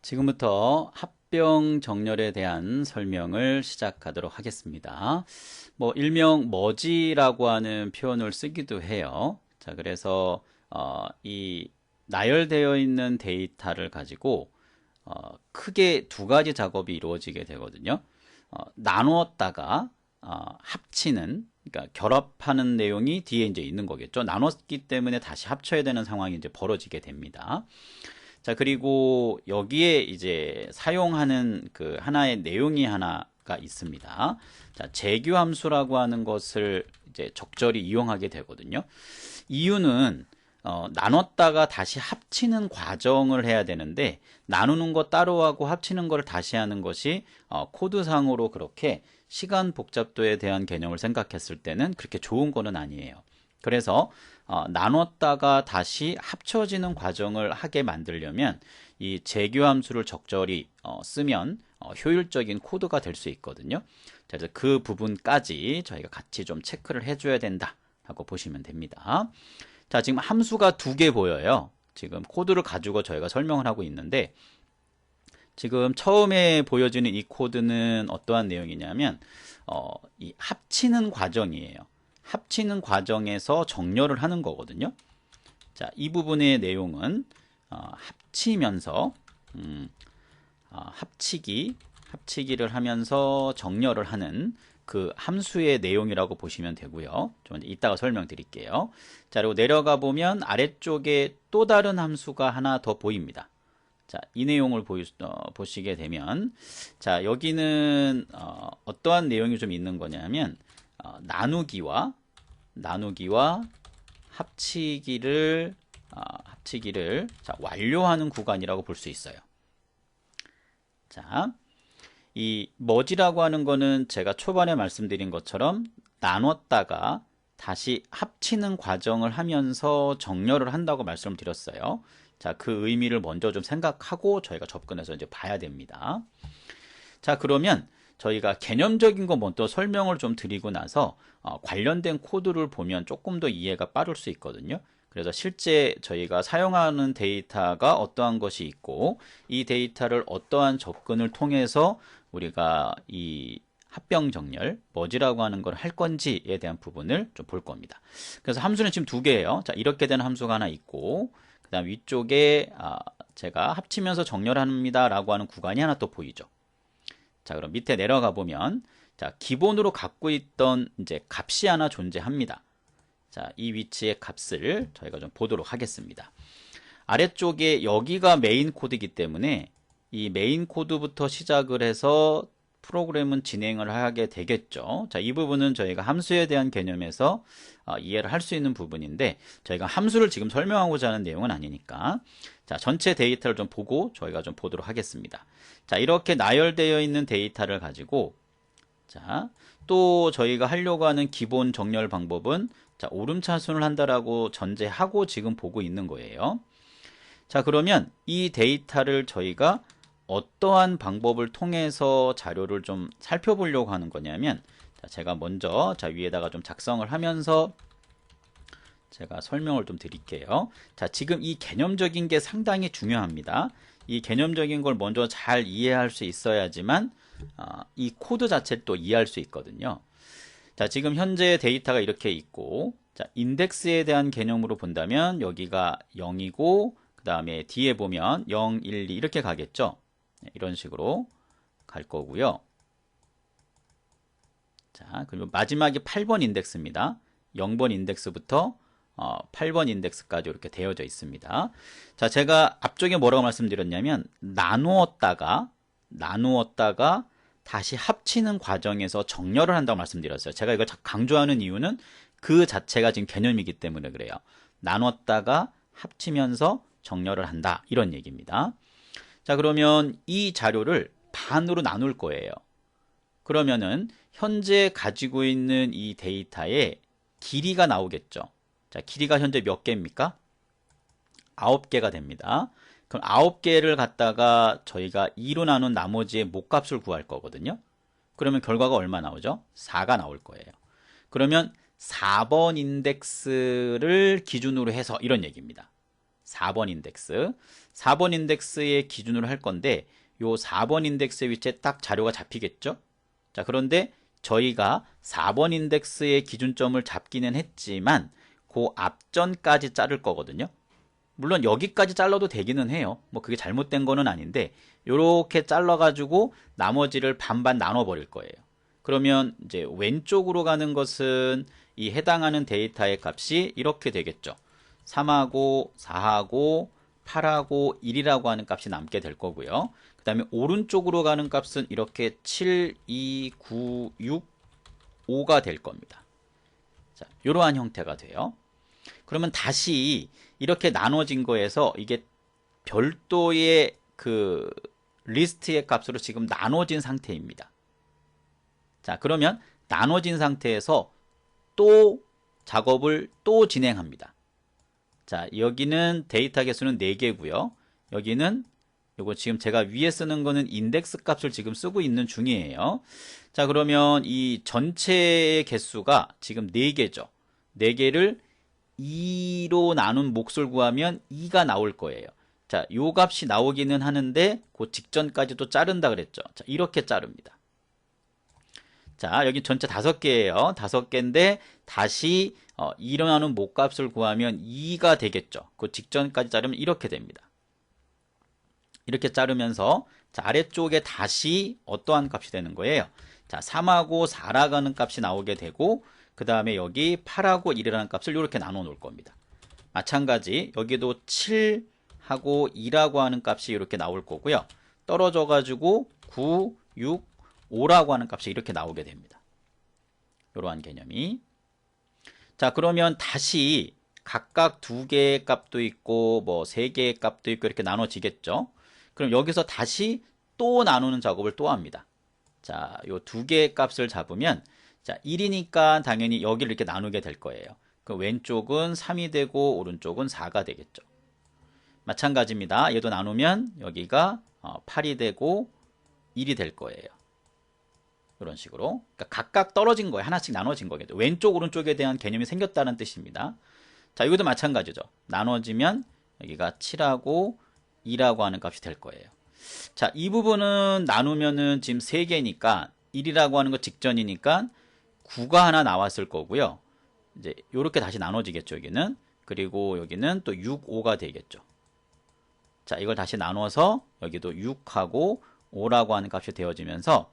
지금부터 합병 정렬에 대한 설명을 시작하도록 하겠습니다. 일명 머지라고 하는 표현을 쓰기도 해요. 자, 그래서 이 나열되어 있는 데이터를 가지고 크게 두 가지 작업이 이루어지게 되거든요. 나누었다가 합치는, 그러니까 결합하는 내용이 뒤에 이제 있는 거겠죠. 나눴기 때문에 다시 합쳐야 되는 상황이 이제 벌어지게 됩니다. 자, 그리고 여기에 이제 사용하는 그 하나의 내용이 하나가 있습니다. 자, 재규함수라고 하는 것을 이제 적절히 이용하게 되거든요. 이유는 나눴다가 다시 합치는 과정을 해야 되는데, 나누는 거 따로 하고 합치는 걸 다시 하는 것이 코드상으로 그렇게 시간 복잡도에 대한 개념을 생각했을 때는 그렇게 좋은 거는 아니에요. 그래서 나눴다가 다시 합쳐지는 과정을 하게 만들려면 이 재규함수를 적절히 쓰면 효율적인 코드가 될 수 있거든요. 자, 그래서 그 부분까지 저희가 같이 좀 체크를 해줘야 된다 라고 보시면 됩니다. 자, 지금 함수가 두 개 보여요. 지금 코드를 가지고 저희가 설명을 하고 있는데, 지금 처음에 보여지는 이 코드는 어떠한 내용이냐면 이 합치는 과정이에요. 합치는 과정에서 정렬을 하는 거거든요. 자, 이 부분의 내용은 합치면서 합치기를 하면서 정렬을 하는 그 함수의 내용이라고 보시면 되고요. 좀 이따가 설명드릴게요. 자, 그리고 내려가 보면 아래쪽에 또 다른 함수가 하나 더 보입니다. 자, 이 내용을 보시게 되면, 자, 여기는 어떠한 내용이 좀 있는 거냐면 나누기와 합치기를 자, 완료하는 구간이라고 볼 수 있어요. 자, 이 머지라고 하는 거는 제가 초반에 말씀드린 것처럼 나눴다가 다시 합치는 과정을 하면서 정렬을 한다고 말씀을 드렸어요. 자, 그 의미를 먼저 좀 생각하고 저희가 접근해서 이제 봐야 됩니다. 자, 그러면 저희가 개념적인 거 먼저 설명을 좀 드리고 나서 관련된 코드를 보면 조금 더 이해가 빠를 수 있거든요. 그래서 실제 저희가 사용하는 데이터가 어떠한 것이 있고, 이 데이터를 어떠한 접근을 통해서 우리가 이 합병 정렬, 머지라고 하는 걸 할 건지에 대한 부분을 좀 볼 겁니다. 그래서 함수는 지금 두 개예요. 자, 이렇게 되는 함수가 하나 있고, 그 다음 위쪽에 제가 합치면서 정렬합니다 라고 하는 구간이 하나 또 보이죠. 자, 그럼 밑에 내려가 보면, 자, 기본으로 갖고 있던 이제 값이 하나 존재합니다. 자, 이 위치의 값을 저희가 좀 보도록 하겠습니다. 아래쪽에 여기가 메인 코드이기 때문에 이 메인 코드부터 시작을 해서 프로그램은 진행을 하게 되겠죠. 자, 이 부분은 저희가 함수에 대한 개념에서 이해를 할 수 있는 부분인데, 저희가 함수를 지금 설명하고자 하는 내용은 아니니까, 자, 전체 데이터를 좀 보고 저희가 좀 보도록 하겠습니다. 자, 이렇게 나열되어 있는 데이터를 가지고, 자, 또 저희가 하려고 하는 기본 정렬 방법은, 자, 오름차순을 한다라고 전제하고 지금 보고 있는 거예요. 자, 그러면 이 데이터를 저희가 어떠한 방법을 통해서 자료를 좀 살펴보려고 하는 거냐면, 자, 제가 먼저 위에다가 좀 작성을 하면서 제가 설명을 좀 드릴게요. 자, 지금 이 개념적인 게 상당히 중요합니다. 이 개념적인 걸 먼저 잘 이해할 수 있어야지만 이 코드 자체를 또 이해할 수 있거든요. 자, 지금 현재 데이터가 이렇게 있고, 자, 인덱스에 대한 개념으로 본다면 여기가 0이고, 그 다음에 뒤에 보면 0, 1, 2 이렇게 가겠죠. 이런 식으로 갈 거고요. 자, 그리고 마지막이 8번 인덱스입니다. 0번 인덱스부터 8번 인덱스까지 이렇게 되어져 있습니다. 자, 제가 앞쪽에 뭐라고 말씀드렸냐면 나누었다가 다시 합치는 과정에서 정렬을 한다고 말씀드렸어요. 제가 이걸 강조하는 이유는 그 자체가 지금 개념이기 때문에 그래요. 나눴다가 합치면서 정렬을 한다, 이런 얘기입니다. 자, 그러면 이 자료를 반으로 나눌 거예요. 그러면은 현재 가지고 있는 이 데이터의 길이가 나오겠죠. 자, 길이가 현재 몇 개입니까? 9개가 됩니다. 그럼 9개를 갖다가 저희가 2로 나눈 나머지의 목값을 구할 거거든요. 그러면 결과가 얼마 나오죠? 4가 나올 거예요. 그러면 4번 인덱스를 기준으로 해서 이런 얘기입니다. 4번 인덱스. 4번 인덱스의 기준으로 할 건데 요 4번 인덱스의 위치에 딱 자료가 잡히겠죠? 자, 그런데 저희가 4번 인덱스의 기준점을 잡기는 했지만 그 앞전까지 자를 거거든요. 물론 여기까지 잘라도 되기는 해요. 뭐 그게 잘못된 거는 아닌데 요렇게 잘라가지고 나머지를 반반 나눠 버릴 거예요. 그러면 이제 왼쪽으로 가는 것은 이 해당하는 데이터의 값이 이렇게 되겠죠. 3하고 4하고 8하고 1이라고 하는 값이 남게 될 거고요. 그 다음에 오른쪽으로 가는 값은 이렇게 7, 2, 9, 6, 5가 될 겁니다. 자, 이러한 형태가 돼요. 그러면 다시 이렇게 나눠진 거에서 이게 별도의 그 리스트의 값으로 지금 나눠진 상태입니다. 자, 그러면 나눠진 상태에서 또 작업을 또 진행합니다. 자, 여기는 데이터 개수는 4개고요. 여기는 요거 지금 제가 위에 쓰는 거는 인덱스 값을 지금 쓰고 있는 중이에요. 자, 그러면 이 전체의 개수가 지금 4개죠. 4개를 2로 나눈 몫을 구하면 2가 나올 거예요. 자, 요 값이 나오기는 하는데 그 직전까지도 자른다 그랬죠. 자, 이렇게 자릅니다. 자, 여기 전체 5개예요. 5개인데 다시 2로 나눈 몫값을 구하면 2가 되겠죠. 그 직전까지 자르면 이렇게 됩니다. 이렇게 자르면서 자, 아래쪽에 다시 어떠한 값이 되는 거예요? 자, 3하고 4라는 값이 나오게 되고 그 다음에 여기 8하고 1이라는 값을 이렇게 나눠 놓을 겁니다. 마찬가지 여기도 7하고 2라고 하는 값이 이렇게 나올 거고요. 떨어져 가지고 9, 6, 5라고 하는 값이 이렇게 나오게 됩니다. 이러한 개념이. 자, 그러면 다시 각각 2개의 값도 있고 뭐 3개의 값도 있고 이렇게 나눠지겠죠. 그럼 여기서 다시 또 나누는 작업을 또 합니다. 자, 요 2개의 값을 잡으면 자, 1이니까 당연히 여기를 이렇게 나누게 될 거예요. 그 왼쪽은 3이 되고 오른쪽은 4가 되겠죠. 마찬가지입니다. 얘도 나누면 여기가 8이 되고 1이 될 거예요. 이런 식으로. 그러니까 각각 떨어진 거예요. 하나씩 나눠진 거겠죠. 왼쪽 오른쪽에 대한 개념이 생겼다는 뜻입니다. 자, 이것도 마찬가지죠. 나눠지면 여기가 7하고 2라고 하는 값이 될 거예요. 자, 이 부분은 나누면은 지금 3개니까 1이라고 하는 거 직전이니까 9가 하나 나왔을 거고요. 이제 요렇게 다시 나눠지겠죠, 여기는. 그리고 여기는 또 6, 5가 되겠죠. 자, 이걸 다시 나눠서 여기도 6하고 5라고 하는 값이 되어지면서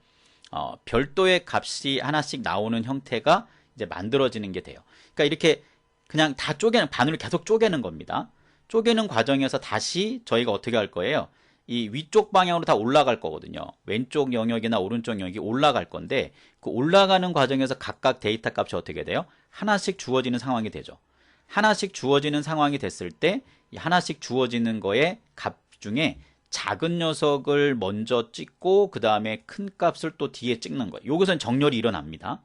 별도의 값이 하나씩 나오는 형태가 이제 만들어지는 게 돼요. 그러니까 이렇게 그냥 다 쪼개는, 반으로 계속 쪼개는 겁니다. 쪼개는 과정에서 다시 저희가 어떻게 할 거예요? 이 위쪽 방향으로 다 올라갈 거거든요. 왼쪽 영역이나 오른쪽 영역이 올라갈 건데 그 올라가는 과정에서 각각 데이터 값이 어떻게 돼요? 하나씩 주어지는 상황이 되죠. 하나씩 주어지는 상황이 됐을 때 이 하나씩 주어지는 거의 값 중에 작은 녀석을 먼저 찍고 그 다음에 큰 값을 또 뒤에 찍는 거예요. 여기서는 정렬이 일어납니다.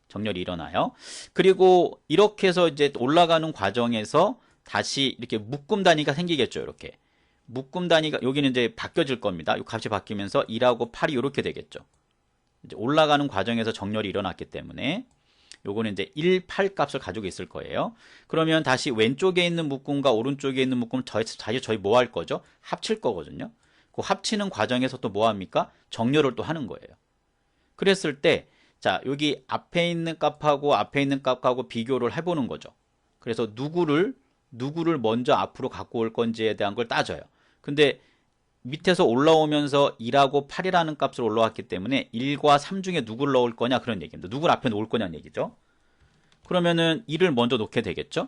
정렬이 일어나요. 그리고 이렇게 해서 이제 올라가는 과정에서 다시 이렇게 묶음 단위가 생기겠죠. 이렇게 묶음 단위가 여기는 이제 바뀌어질 겁니다. 이 값이 바뀌면서 1하고 8이 이렇게 되겠죠. 이제 올라가는 과정에서 정렬이 일어났기 때문에 요거는 이제 1, 8 값을 가지고 있을 거예요. 그러면 다시 왼쪽에 있는 묶음과 오른쪽에 있는 묶음 다시 저희 뭐 할 거죠? 합칠 거거든요. 그 합치는 과정에서 또 뭐 합니까? 정렬을 또 하는 거예요. 그랬을 때 자, 여기 앞에 있는 값하고 앞에 있는 값하고 비교를 해보는 거죠. 그래서 누구를 먼저 앞으로 갖고 올 건지에 대한 걸 따져요. 근데 밑에서 올라오면서 2하고 8이라는 값을 올라왔기 때문에 1과 3 중에 누구를 넣을 거냐 그런 얘기입니다. 누구를 앞에 놓을 거냐는 얘기죠. 그러면은 1을 먼저 놓게 되겠죠.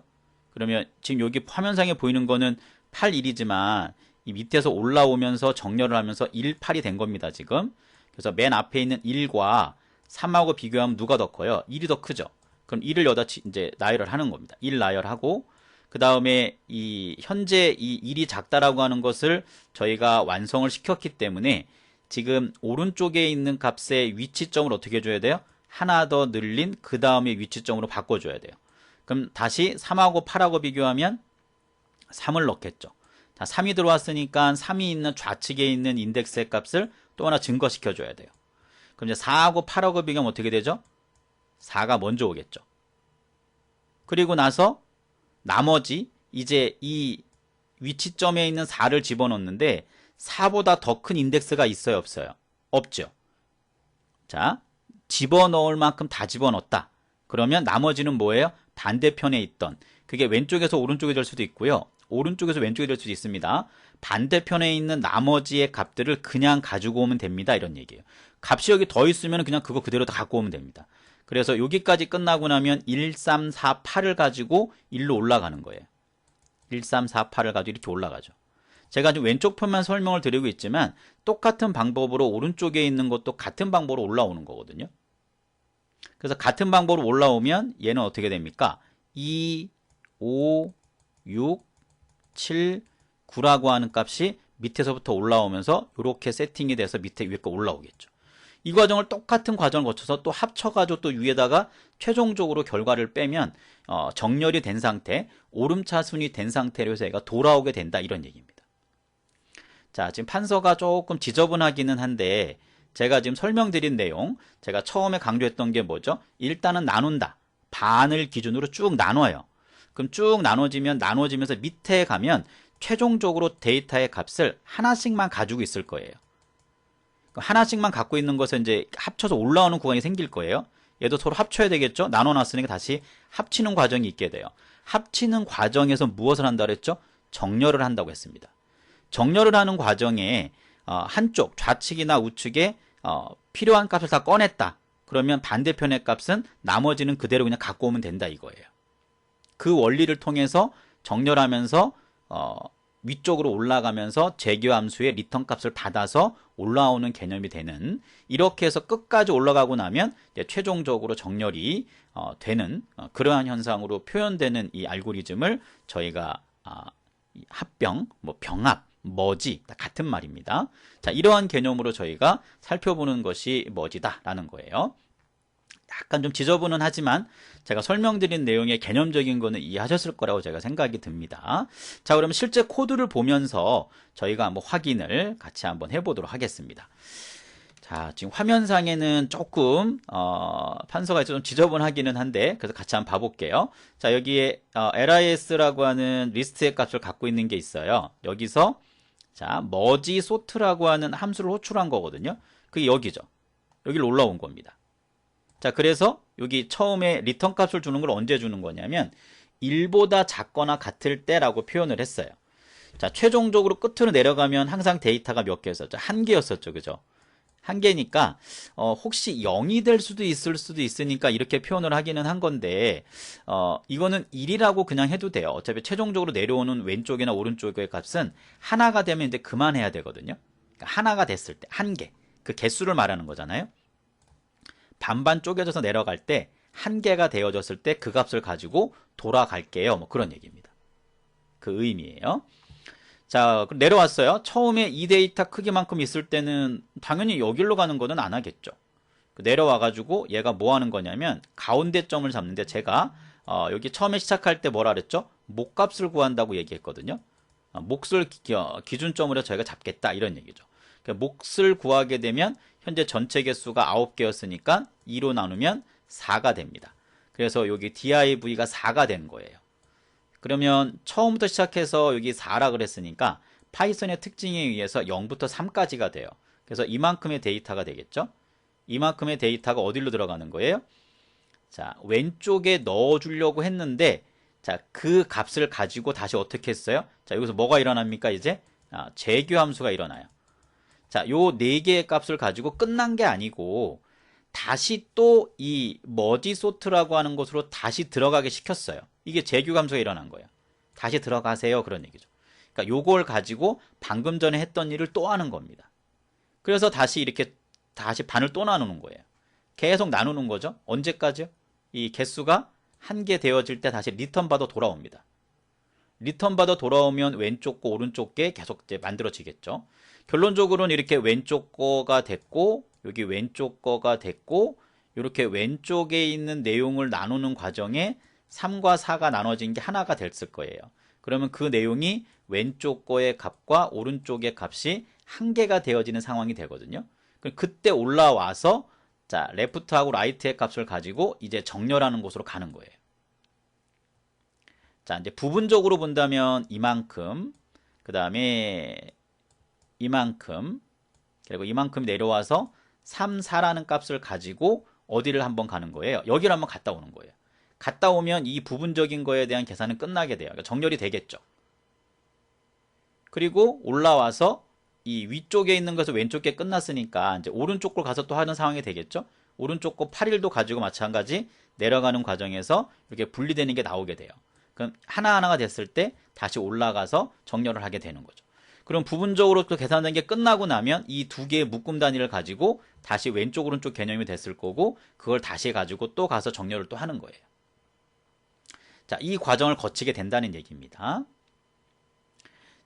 그러면 지금 여기 화면상에 보이는 거는 8, 1이지만 이 밑에서 올라오면서 정렬을 하면서 1, 8이 된 겁니다. 지금. 그래서 맨 앞에 있는 1과 3하고 비교하면 누가 더 커요? 1이 더 크죠. 그럼 1을 여기다 이제 나열을 하는 겁니다. 1 나열하고 그 다음에 이 현재 이 1이 작다라고 하는 것을 저희가 완성을 시켰기 때문에 지금 오른쪽에 있는 값의 위치점을 어떻게 해줘야 돼요? 하나 더 늘린 그 다음에 위치점으로 바꿔줘야 돼요. 그럼 다시 3하고 8하고 비교하면 3을 넣겠죠. 자, 3이 들어왔으니까 3이 있는 좌측에 있는 인덱스의 값을 또 하나 증거시켜줘야 돼요. 그럼 이제 4하고 8하고 비교하면 어떻게 되죠? 4가 먼저 오겠죠. 그리고 나서 나머지 이제 이 위치점에 있는 4를 집어넣는데 4보다 더 큰 인덱스가 있어요, 없어요? 없죠. 자, 집어넣을 만큼 다 집어넣었다. 그러면 나머지는 뭐예요? 반대편에 있던, 그게 왼쪽에서 오른쪽이 될 수도 있고요, 오른쪽에서 왼쪽이 될 수도 있습니다. 반대편에 있는 나머지의 값들을 그냥 가지고 오면 됩니다, 이런 얘기예요. 값이 여기 더 있으면 그냥 그거 그대로 다 갖고 오면 됩니다. 그래서 여기까지 끝나고 나면 1, 3, 4, 8을 가지고 1로 올라가는 거예요. 1, 3, 4, 8을 가지고 이렇게 올라가죠. 제가 지금 왼쪽 편만 설명을 드리고 있지만 똑같은 방법으로 오른쪽에 있는 것도 같은 방법으로 올라오는 거거든요. 그래서 같은 방법으로 올라오면 얘는 어떻게 됩니까? 2, 5, 6, 7, 9라고 하는 값이 밑에서부터 올라오면서 이렇게 세팅이 돼서 밑에 위에 거 올라오겠죠. 이 과정을 똑같은 과정을 거쳐서 또 합쳐가지고 또 위에다가 최종적으로 결과를 빼면 정렬이 된 상태, 오름차순이 된 상태로 해서 얘가 돌아오게 된다, 이런 얘기입니다. 자, 지금 판서가 조금 지저분하기는 한데 제가 지금 설명드린 내용, 제가 처음에 강조했던 게 뭐죠? 일단은 나눈다. 반을 기준으로 쭉 나눠요. 그럼 쭉 나눠지면서 밑에 가면 최종적으로 데이터의 값을 하나씩만 가지고 있을 거예요. 하나씩만 갖고 있는 것은 이제 합쳐서 올라오는 구간이 생길 거예요. 얘도 서로 합쳐야 되겠죠? 나눠놨으니까 다시 합치는 과정이 있게 돼요. 합치는 과정에서 무엇을 한다고 그랬죠? 정렬을 한다고 했습니다. 정렬을 하는 과정에 한쪽 좌측이나 우측에 필요한 값을 다 꺼냈다. 그러면 반대편의 값은 나머지는 그대로 그냥 갖고 오면 된다, 이거예요. 그 원리를 통해서 정렬하면서 위쪽으로 올라가면서 재교함수의 리턴 값을 받아서 올라오는 개념이 되는, 이렇게 해서 끝까지 올라가고 나면 이제 최종적으로 정렬이 되는 그러한 현상으로 표현되는 이 알고리즘을 저희가 합병, 병합, 머지 다 같은 말입니다. 자, 이러한 개념으로 저희가 살펴보는 것이 머지다라는 거예요. 약간 좀 지저분은 하지만 제가 설명드린 내용의 개념적인 거는 이해하셨을 거라고 제가 생각이 듭니다. 자, 그러면 실제 코드를 보면서 저희가 한번 확인을 같이 한번 해보도록 하겠습니다. 자, 지금 화면상에는 조금 판서가 좀 지저분하기는 한데 그래서 같이 한번 봐볼게요. 자, 여기에 LIS라고 하는 리스트의 값을 갖고 있는 게 있어요. 여기서 자, 머지 소트라고 하는 함수를 호출한 거거든요. 그게 여기죠. 여기로 올라온 겁니다. 자, 그래서 여기 처음에 리턴 값을 주는 걸 언제 주는 거냐면 1보다 작거나 같을 때라고 표현을 했어요. 자, 최종적으로 끝으로 내려가면 항상 데이터가 몇 개였었죠? 1개였었죠. 그죠? 1개니까 혹시 0이 될 수도 있으니까 이렇게 표현을 하기는 한 건데 이거는 1이라고 그냥 해도 돼요. 어차피 최종적으로 내려오는 왼쪽이나 오른쪽의 값은 하나가 되면 이제 그만해야 되거든요. 그러니까 하나가 됐을 때 1개, 그 개수를 말하는 거잖아요. 반반 쪼개져서 내려갈 때 1개가 되어졌을 때 그 값을 가지고 돌아갈게요. 뭐 그런 얘기입니다. 그 의미예요. 자, 내려왔어요. 처음에 이 데이터 크기만큼 있을 때는 당연히 여기로 가는 거는 안 하겠죠. 내려와가지고 얘가 뭐 하는 거냐면 가운데 점을 잡는데 제가 여기 처음에 시작할 때 뭐라 그랬죠? 목값을 구한다고 얘기했거든요. 몫을 기준점으로 저희가 잡겠다, 이런 얘기죠. 몫을 구하게 되면 현재 전체 개수가 9개였으니까 2로 나누면 4가 됩니다. 그래서 여기 div가 4가 된 거예요. 그러면 처음부터 시작해서 여기 4라 그랬으니까 파이썬의 특징에 의해서 0부터 3까지가 돼요. 그래서 이만큼의 데이터가 되겠죠. 이만큼의 데이터가 어디로 들어가는 거예요? 자, 왼쪽에 넣어주려고 했는데 자, 그 값을 가지고 다시 어떻게 했어요? 자, 여기서 뭐가 일어납니까? 이제 재교 함수가 일어나요. 자, 요 4개의 값을 가지고 끝난 게 아니고 다시 또 이 머지 소트라고 하는 곳으로 다시 들어가게 시켰어요. 이게 재교 함수가 일어난 거예요. 다시 들어가세요, 그런 얘기죠. 그러니까 요걸 가지고 방금 전에 했던 일을 또 하는 겁니다. 그래서 다시 이렇게 다시 반을 또 나누는 거예요. 계속 나누는 거죠. 언제까지요? 이 개수가 1개 되어질 때 다시 리턴 받아 돌아옵니다. 리턴 받아 돌아오면 왼쪽 거 오른쪽 게 계속 이제 만들어지겠죠. 결론적으로는 이렇게 왼쪽 거가 됐고 여기 왼쪽 거가 됐고 이렇게 왼쪽에 있는 내용을 나누는 과정에 3과 4가 나눠진 게 하나가 됐을 거예요. 그러면 그 내용이 왼쪽 거의 값과 오른쪽의 값이 1개가 되어지는 상황이 되거든요. 그때 올라와서 자, 레프트하고 라이트의 값을 가지고 이제 정렬하는 곳으로 가는 거예요. 자, 이제 부분적으로 본다면 이만큼, 그 다음에 이만큼, 그리고 이만큼 내려와서 3, 4라는 값을 가지고 어디를 한번 가는 거예요? 여기를 한번 갔다 오는 거예요. 갔다 오면 이 부분적인 거에 대한 계산은 끝나게 돼요. 그러니까 정렬이 되겠죠. 그리고 올라와서 이 위쪽에 있는 것을 왼쪽에 끝났으니까 이제 오른쪽 걸 가서 또 하는 상황이 되겠죠. 오른쪽 거 8일도 가지고 마찬가지 내려가는 과정에서 이렇게 분리되는 게 나오게 돼요. 그럼 하나하나가 됐을 때 다시 올라가서 정렬을 하게 되는 거죠. 그럼 부분적으로 또 계산된 게 끝나고 나면 이 두 개의 묶음 단위를 가지고 다시 왼쪽 오른쪽 개념이 됐을 거고 그걸 다시 가지고 또 가서 정렬을 또 하는 거예요. 자, 이 과정을 거치게 된다는 얘기입니다.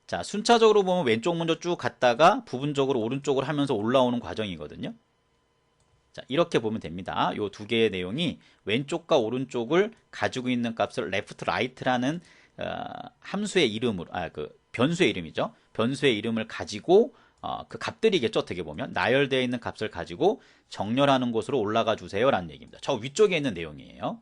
자, 순차적으로 보면 왼쪽 먼저 쭉 갔다가 부분적으로 오른쪽으로 하면서 올라오는 과정이거든요. 자, 이렇게 보면 됩니다. 요 두 개의 내용이 왼쪽과 오른쪽을 가지고 있는 값을 left, right라는 함수의 이름으로, 변수의 이름이죠. 변수의 이름을 가지고 그 값들이겠죠. 어떻게 보면 나열되어 있는 값을 가지고 정렬하는 곳으로 올라가 주세요 라는 얘기입니다. 저 위쪽에 있는 내용이에요.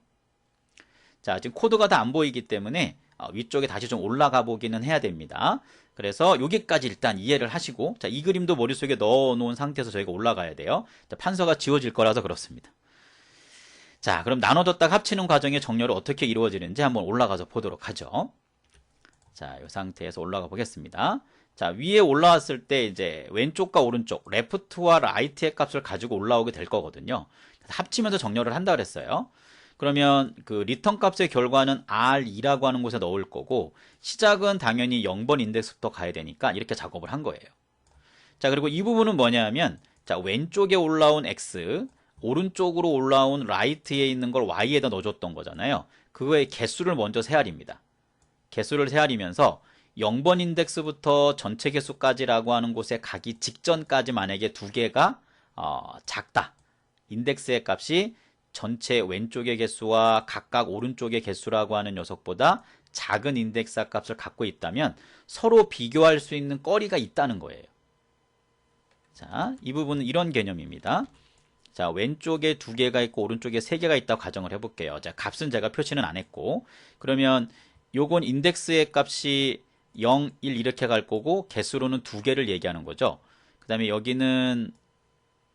자, 지금 코드가 다 안 보이기 때문에 위쪽에 다시 좀 올라가 보기는 해야 됩니다. 그래서 여기까지 일단 이해를 하시고, 자, 이 그림도 머릿속에 넣어 놓은 상태에서 저희가 올라가야 돼요. 자, 판서가 지워질 거라서 그렇습니다. 자, 그럼 나눠졌다가 합치는 과정의 정렬이 어떻게 이루어지는지 한번 올라가서 보도록 하죠. 자, 이 상태에서 올라가 보겠습니다. 자, 위에 올라왔을 때 이제 왼쪽과 오른쪽, 레프트와 라이트의 값을 가지고 올라오게 될 거거든요. 합치면서 정렬을 한다 그랬어요. 그러면 그 리턴 값의 결과는 R2라고 하는 곳에 넣을 거고 시작은 당연히 0번 인덱스부터 가야 되니까 이렇게 작업을 한 거예요. 자, 그리고 이 부분은 뭐냐면 자, 왼쪽에 올라온 X, 오른쪽으로 올라온 라이트에 있는 걸 Y에다 넣어줬던 거잖아요. 그거의 개수를 먼저 세알입니다. 개수를 세알이면서 0번 인덱스부터 전체 개수까지라고 하는 곳에 가기 직전까지 만약에 두 개가 작다. 인덱스의 값이 전체 왼쪽의 개수와 각각 오른쪽의 개수라고 하는 녀석보다 작은 인덱스 값을 갖고 있다면 서로 비교할 수 있는 거리가 있다는 거예요. 자, 이 부분은 이런 개념입니다. 자, 왼쪽에 두 개가 있고 오른쪽에 세 개가 있다고 가정을 해볼게요. 자, 값은 제가 표시는 안 했고 그러면 요건 인덱스의 값이 0, 1 이렇게 갈 거고 개수로는 두 개를 얘기하는 거죠. 그 다음에 여기는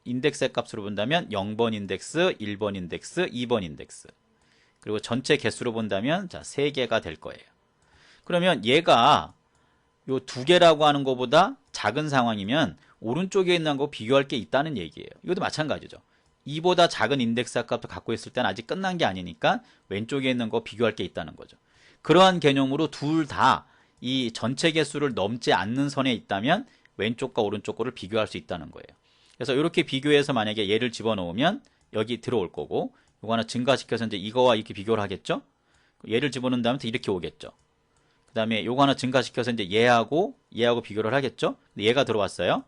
인덱스의 값으로 본다면 0번 인덱스, 1번 인덱스, 2번 인덱스. 그리고 전체 개수로 본다면 자, 3개가 될 거예요. 그러면 얘가 요 두 개라고 하는 것보다 작은 상황이면 오른쪽에 있는 거 비교할 게 있다는 얘기예요. 이것도 마찬가지죠. 2보다 작은 인덱스 값을 갖고 있을 때는 아직 끝난 게 아니니까 왼쪽에 있는 거 비교할 게 있다는 거죠. 그러한 개념으로 둘 다 이 전체 개수를 넘지 않는 선에 있다면 왼쪽과 오른쪽 거를 비교할 수 있다는 거예요. 그래서 이렇게 비교해서 만약에 얘를 집어넣으면 여기 들어올 거고 이거 하나 증가시켜서 이제 이거와 이렇게 비교를 하겠죠. 얘를 집어넣은 다음에 이렇게 오겠죠. 그 다음에 이거 하나 증가시켜서 이제 얘하고 비교를 하겠죠. 얘가 들어왔어요.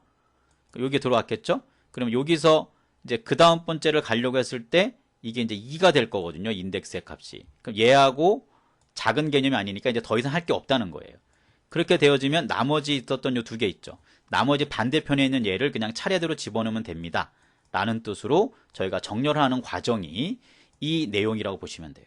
여기 들어왔겠죠. 그럼 여기서 이제 그 다음 번째를 가려고 했을 때 이게 이제 2가 될 거거든요. 인덱스의 값이. 그럼 얘하고 작은 개념이 아니니까 이제 더 이상 할 게 없다는 거예요. 그렇게 되어지면 나머지 있었던 요 두 개 있죠. 나머지 반대편에 있는 얘를 그냥 차례대로 집어넣으면 됩니다. 라는 뜻으로 저희가 정렬하는 과정이 이 내용이라고 보시면 돼요.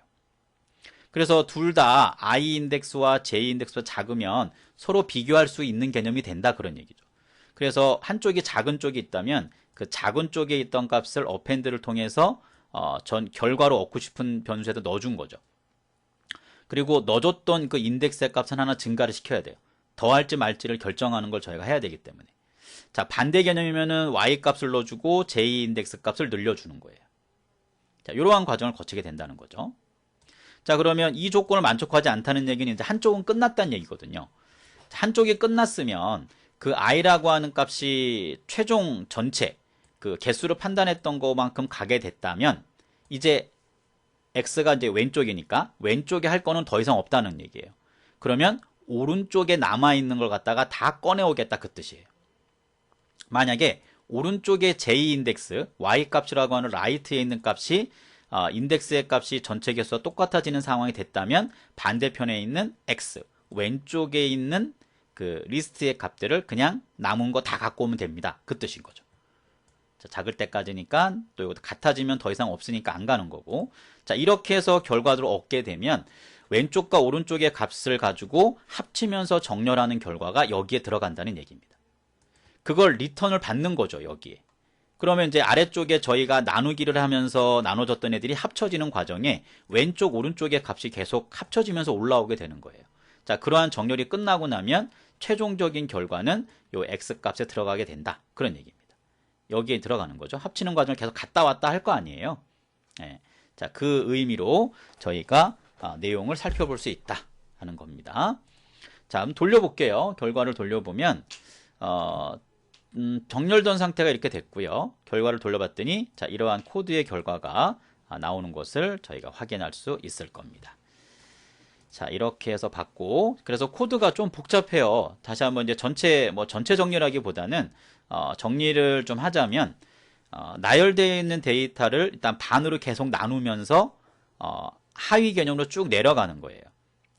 그래서 둘 다 I 인덱스와 J 인덱스가 작으면 서로 비교할 수 있는 개념이 된다 그런 얘기죠. 그래서 한쪽이 작은 쪽이 있다면 그 작은 쪽에 있던 값을 어펜드를 통해서 전 결과로 얻고 싶은 변수에다 넣어준 거죠. 그리고 넣어줬던 그 인덱스의 값은 하나 증가를 시켜야 돼요. 더할지 말지를 결정하는 걸 저희가 해야 되기 때문에. 자, 반대 개념이면은 Y 값을 넣어주고 J 인덱스 값을 늘려주는 거예요. 자, 이러한 과정을 거치게 된다는 거죠. 자, 그러면 이 조건을 만족하지 않다는 얘기는 이제 한쪽은 끝났다는 얘기거든요. 한쪽이 끝났으면 그 I라고 하는 값이 최종 전체 그 개수를 판단했던 것만큼 가게 됐다면 이제 X가 이제 왼쪽이니까 왼쪽에 할 거는 더 이상 없다는 얘기예요. 그러면 오른쪽에 남아있는 걸 갖다가 다 꺼내오겠다 그 뜻이에요. 만약에 오른쪽에 J 인덱스, Y 값이라고 하는 라이트에 있는 값이 인덱스의 값이 전체 개수와 똑같아지는 상황이 됐다면 반대편에 있는 X, 왼쪽에 있는 그 리스트의 값들을 그냥 남은 거 다 갖고 오면 됩니다. 그 뜻인 거죠. 자, 작을 때까지니까 또 이거 같아지면 더 이상 없으니까 안 가는 거고. 자, 이렇게 해서 결과를 얻게 되면 왼쪽과 오른쪽의 값을 가지고 합치면서 정렬하는 결과가 여기에 들어간다는 얘기입니다. 그걸 리턴을 받는 거죠, 여기에. 그러면 이제 아래쪽에 저희가 나누기를 하면서 나눠졌던 애들이 합쳐지는 과정에 왼쪽, 오른쪽의 값이 계속 합쳐지면서 올라오게 되는 거예요. 자, 그러한 정렬이 끝나고 나면 최종적인 결과는 요 x값에 들어가게 된다. 그런 얘기입니다. 여기에 들어가는 거죠. 합치는 과정을 계속 갔다 왔다 할 거 아니에요. 예. 자, 그 의미로 저희가 내용을 살펴볼 수 있다 하는 겁니다. 자, 한번 돌려볼게요. 결과를 돌려보면 정렬된 상태가 이렇게 됐고요. 결과를 돌려봤더니 자, 이러한 코드의 결과가 나오는 것을 저희가 확인할 수 있을 겁니다. 자, 이렇게 해서 봤고, 그래서 코드가 좀 복잡해요. 다시 한번 이제 전체 정리라기보다는 정리를 좀 하자면 나열되어 있는 데이터를 일단 반으로 계속 나누면서 하위 개념으로 쭉 내려가는 거예요.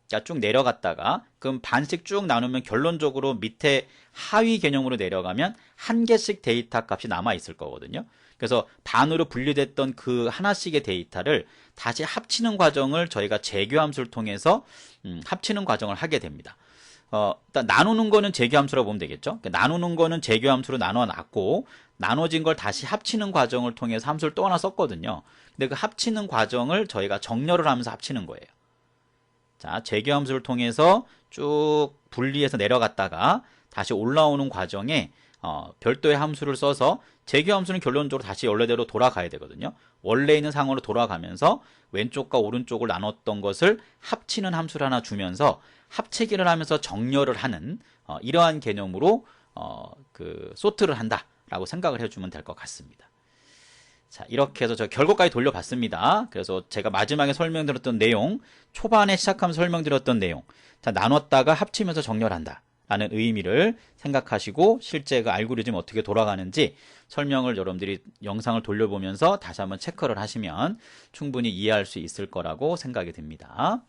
자, 쭉 내려갔다가 그럼 반씩 쭉 나누면 결론적으로 밑에 하위 개념으로 내려가면 한 개씩 데이터 값이 남아 있을 거거든요. 그래서 반으로 분리됐던 그 하나씩의 데이터를 다시 합치는 과정을 저희가 재교함수를 통해서 합치는 과정을 하게 됩니다. 일단 나누는 거는 재교함수라고 보면 되겠죠. 나누는 거는 재교함수로 나눠놨고 나눠진 걸 다시 합치는 과정을 통해서 함수를 또 하나 썼거든요. 근데 그 합치는 과정을 저희가 정렬을 하면서 합치는 거예요. 자, 재교함수를 통해서 쭉 분리해서 내려갔다가 다시 올라오는 과정에 별도의 함수를 써서 재교함수는 결론적으로 다시 원래대로 돌아가야 되거든요. 원래 있는 상황으로 돌아가면서 왼쪽과 오른쪽을 나눴던 것을 합치는 함수를 하나 주면서 합치기를 하면서 정렬을 하는 이러한 개념으로 그 소트를 한다라고 생각을 해주면 될 것 같습니다. 자, 이렇게 해서 저 결과까지 돌려봤습니다. 그래서 제가 마지막에 설명드렸던 내용, 초반에 시작하면서 설명드렸던 내용, 자, 나눴다가 합치면서 정렬한다 라는 의미를 생각하시고 실제 그 알고리즘이 어떻게 돌아가는지 설명을 여러분들이 영상을 돌려보면서 다시 한번 체크를 하시면 충분히 이해할 수 있을 거라고 생각이 듭니다.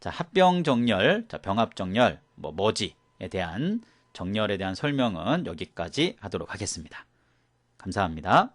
자, 합병정렬, 자, 병합정렬, 머지에 대한 정렬에 대한 설명은 여기까지 하도록 하겠습니다. 감사합니다.